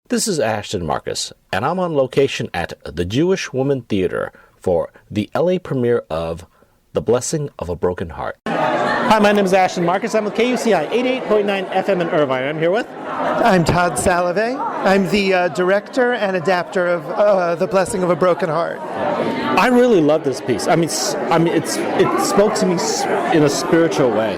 This is Ashton Marcus, and I'm on location at the Jewish Woman Theater for the LA premiere of The Blessing of a Broken Heart. Hi, my name is Ashton Marcus. I'm with KUCI 88.9 FM in Irvine. I'm here with... I'm Todd Salovey. I'm the director and adapter of The Blessing of a Broken Heart. I really love this piece. It spoke to me in a spiritual way.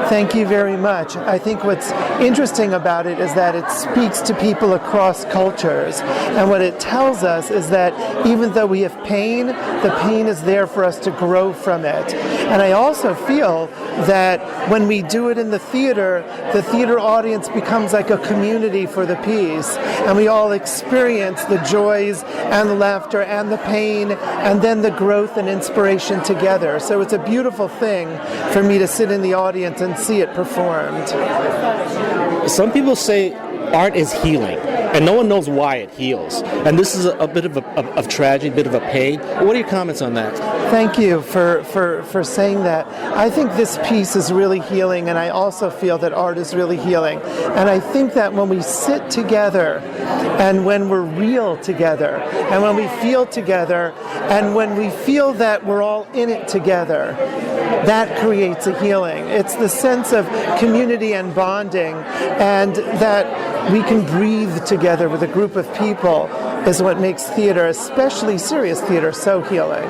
Thank you very much. I think what's interesting about it is that it speaks to people across cultures. And what it tells us is that even though we have pain, the pain is there for us to grow from it. And I also feel that when we do it in the theater audience becomes like a community for the piece. And we all experience the joys and the laughter and the pain and then the growth and inspiration together. So it's a beautiful thing for me to sit in the audience and see it performed. Some people say art is healing, and no one knows why it heals. And this is a bit of tragedy, a bit of a pain. What are your comments on that? Thank you for saying that. I think this piece is really healing, and I also feel that art is really healing. And I think that when we sit together, and when we're real together, and when we feel together, and when we feel that we're all in it together, that creates a healing. It's the sense of community and bonding, and that we can breathe together with a group of people is what makes theater, especially serious theater, so healing.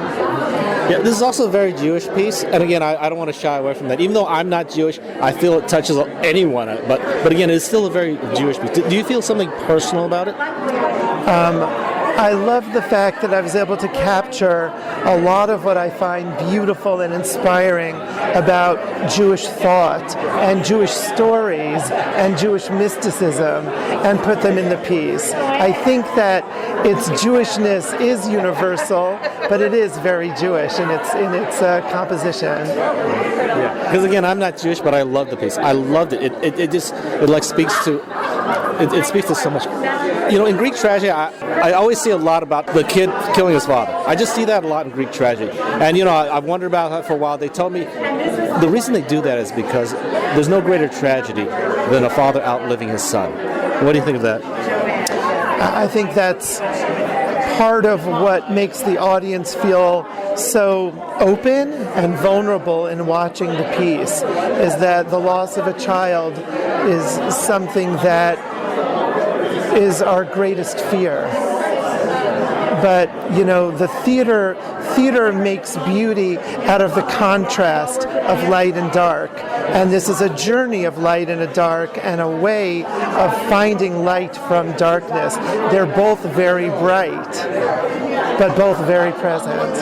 Yeah, this is also a very Jewish piece, and again, I don't want to shy away from that. Even though I'm not Jewish, I feel it touches anyone, but again, it's still a very Jewish piece. Do you feel something personal about it? I love the fact that I was able to capture a lot of what I find beautiful and inspiring about Jewish thought and Jewish stories and Jewish mysticism and put them in the piece. I think that its Jewishness is universal, but it is very Jewish in its composition. Yeah, because again, I'm not Jewish, but I love the piece. I loved it. It speaks to so much. You know, in Greek tragedy, I always see a lot about the kid killing his father. I just see that a lot in Greek tragedy. And, you know, I've wondered about that for a while. They told me the reason they do that is because there's no greater tragedy than a father outliving his son. What do you think of that? I think that's part of what makes the audience feel so open and vulnerable in watching the piece, is that the loss of a child is something that is our greatest fear. But, you know, the theater makes beauty out of the contrast of light and dark. And this is a journey of light and a dark and a way of finding light from darkness. They're both very bright, but both very present.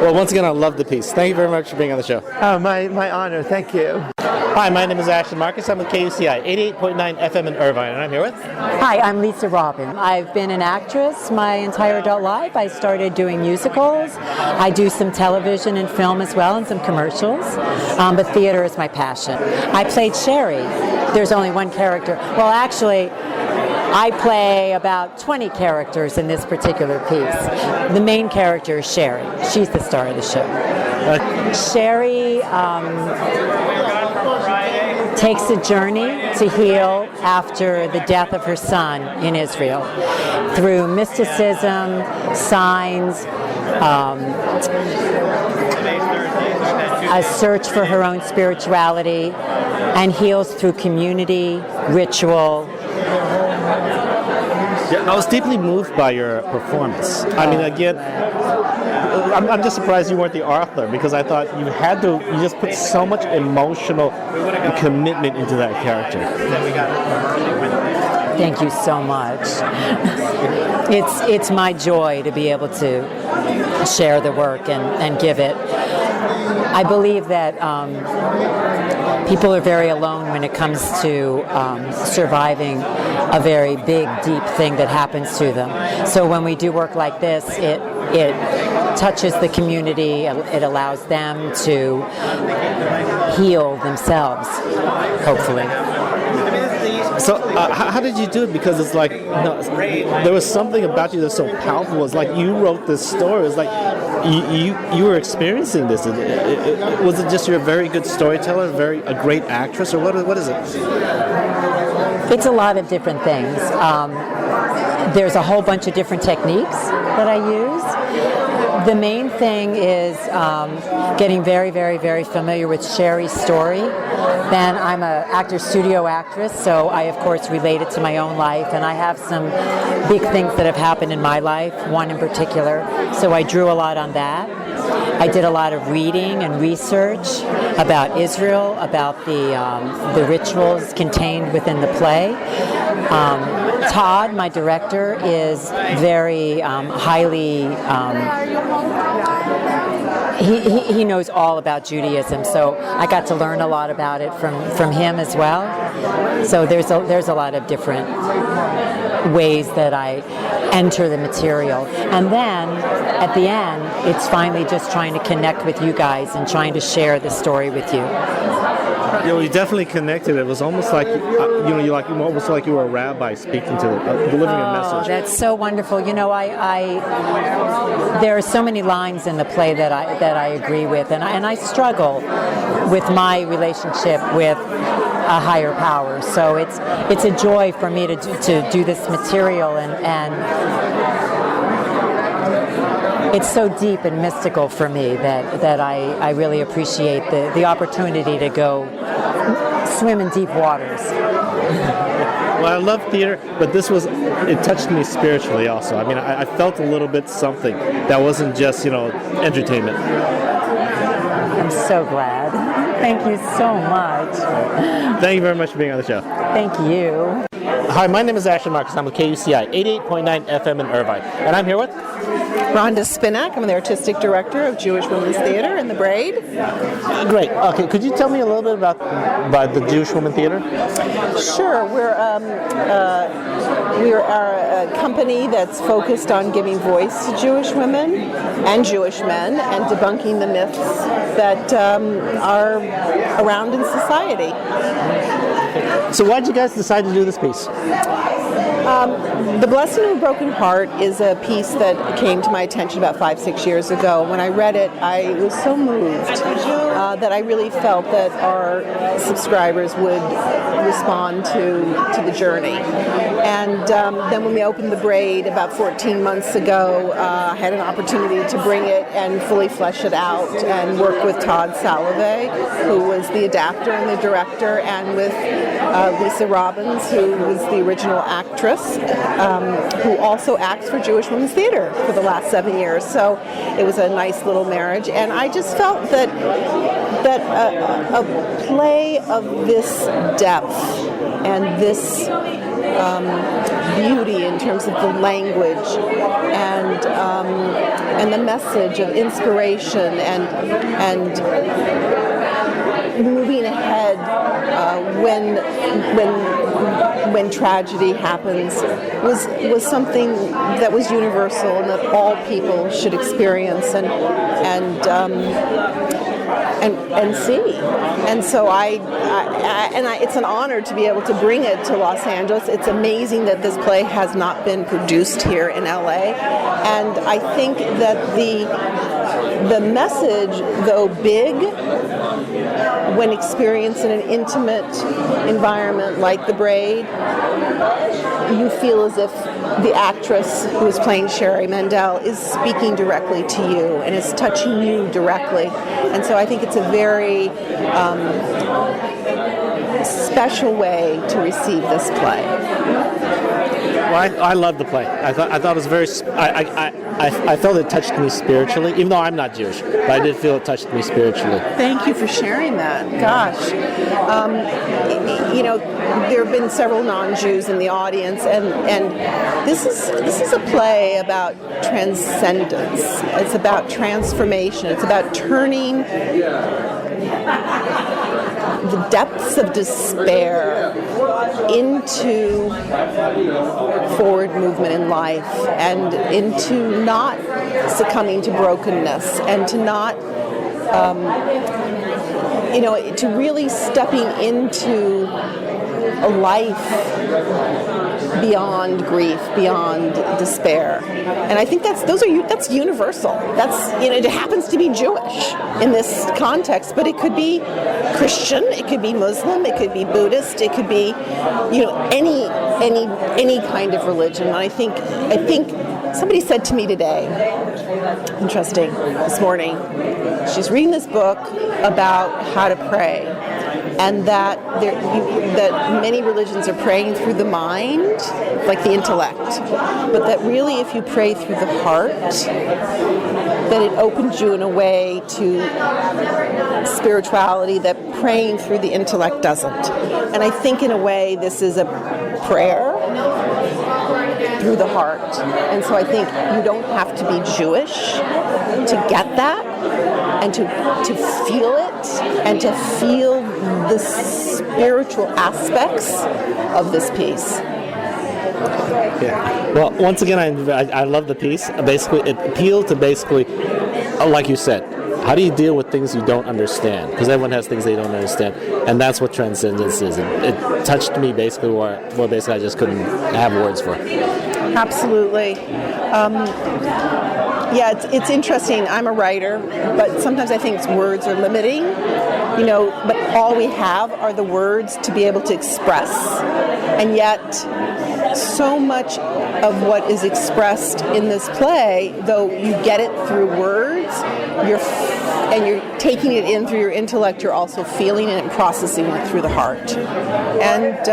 Well, once again, I love the piece. Thank you very much for being on the show. Oh, my honor. Thank you. Hi, my name is Ashton Marcus. I'm with KUCI 88.9 FM in Irvine, and I'm here with... Hi, I'm Lisa Robin. I've been an actress my entire adult life. I started doing musicals. I do some television and film as well, and some commercials. But theater is my passion. I played Sherry. There's only one character. Well, actually, I play about 20 characters in this particular piece. The main character is Sherry. She's the star of the show. Sherry takes a journey to heal after the death of her son in Israel through mysticism, signs, a search for her own spirituality, and heals through community, ritual. Yeah, I was deeply moved by your performance. I mean, again, I'm just surprised you weren't the author, because I thought you just put so much emotional commitment into that character. Thank you so much. It's my joy to be able to share the work and give it. I believe that people are very alone when it comes to surviving a very big, deep thing that happens to them. So when we do work like this, it touches the community. It allows them to heal themselves, hopefully. So how did you do it? Because it's like, there was something about you that's so powerful. It's like you wrote this story. It's like you were experiencing this. Was it just you're a very good storyteller, a great actress, or what is it? It's a lot of different things. There's a whole bunch of different techniques that I use. The main thing is getting very, very, very familiar with Sherry's story. Then I'm an actor studio actress, so I of course relate it to my own life, and I have some big things that have happened in my life, one in particular, so I drew a lot on that. I did a lot of reading and research about Israel, about the rituals contained within the play. Todd, my director, is very highly, he knows all about Judaism, so I got to learn a lot about it from him as well. So there's a lot of different ways that I enter the material. And then at the end, it's finally just trying to connect with you guys and trying to share the story with you. We definitely connected. It was almost like almost like you were a rabbi speaking to delivering a message. That's so wonderful. There are so many lines in the play that I agree with, and I struggle with my relationship with a higher power. So it's a joy for me to do this material, and it's so deep and mystical for me that I really appreciate the opportunity to go swim in deep waters. Well, I love theater, but it touched me spiritually also. I mean, I felt a little bit something that wasn't just, entertainment. I'm so glad. Thank you so much. Thank you very much for being on the show. Thank you. Hi, my name is Ashton Marcus. I'm with KUCI 88.9 FM in Irvine, and I'm here with Rhonda Spinelli. I'm the artistic director of Jewish Women's Theater in the Braid. Great. Okay, could you tell me a little bit about the Jewish Women Theater? Sure. We're a company that's focused on giving voice to Jewish women and Jewish men and debunking the myths that are around in society. So why did you guys decide to do this piece? The Blessing of a Broken Heart is a piece that came to my attention about 5-6 years ago. When I read it, I was so moved that I really felt that our subscribers would respond to the journey. And then when we opened the Braid about 14 months ago, I had an opportunity to bring it and fully flesh it out and work with Todd Salovey, who was the adapter and the director, and with Lisa Robbins, who was the original actress, who also acts for Jewish Women's Theater for the last 7 years. So it was a nice little marriage, and I just felt that a play of this depth and this beauty in terms of the language and the message of inspiration and moving ahead when tragedy happens was something that was universal and that all people should experience and see. And so it's an honor to be able to bring it to Los Angeles. It's amazing that this play has not been produced here in LA, and I think that the message, though big, when experienced in an intimate environment like the Braid, you feel as if the actress who is playing Sherry Mandel is speaking directly to you and is touching you directly. And so I think it's a very special way to receive this play. Well, I love the play. I thought it was very. I felt it touched me spiritually, even though I'm not Jewish, but I did feel it touched me spiritually. Thank you for sharing that. Gosh, there have been several non-Jews in the audience, and this is a play about transcendence. It's about transformation. It's about turning the depths of despair into forward movement in life, and into not succumbing to brokenness, and to not to really stepping into a life beyond grief, beyond despair. And I think that's universal. It happens to be Jewish in this context, but it could be Christian, it could be Muslim, it could be Buddhist, it could be any kind of religion. And I think somebody said to me today, interesting, this morning, she's reading this book about how to pray, and that many religions are praying through the mind, like the intellect, but that really if you pray through the heart, that it opens you in a way to spirituality that praying through the intellect doesn't. And I think in a way this is a prayer through the heart. And so I think you don't have to be Jewish to get that, and to feel it, and to feel the spiritual aspects of this piece. Yeah. Well, once again, I love the piece. Basically, it appealed to like you said, how do you deal with things you don't understand? Because everyone has things they don't understand, and that's what transcendence is. It touched me basically where basically I just couldn't have words for it. Absolutely. Yeah, it's interesting. I'm a writer, but sometimes I think words are limiting, but all we have are the words to be able to express. And yet, so much of what is expressed in this play, though you get it through words, you're taking it in through your intellect, you're also feeling it and processing it through the heart. And,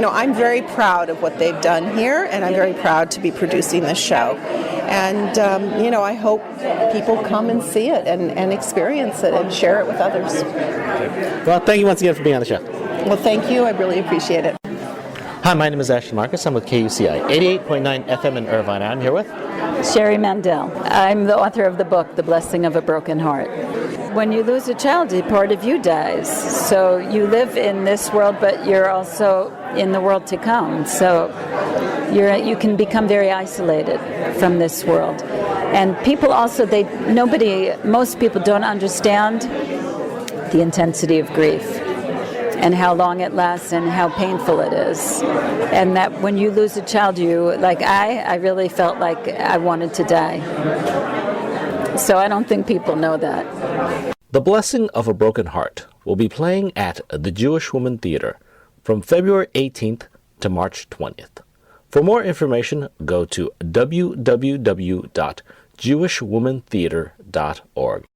I'm very proud of what they've done here, and I'm very proud to be producing this show. And, I hope people come and see it and experience it and share it with others. Well, thank you once again for being on the show. Well, thank you. I really appreciate it. Hi, my name is Ashton Marcus. I'm with KUCI 88.9 FM in Irvine. I'm here with Sherry Mandel. I'm the author of the book, The Blessing of a Broken Heart. When you lose a child, a part of you dies. So you live in this world, but you're also in the world to come. So you can become very isolated from this world. And people also, most people don't understand the intensity of grief and how long it lasts and how painful it is. And that when you lose a child, I really felt like I wanted to die. So I don't think people know that. The Blessing of a Broken Heart will be playing at the Jewish Woman Theater from February 18th to March 20th. For more information, go to www.jewishwomantheater.org.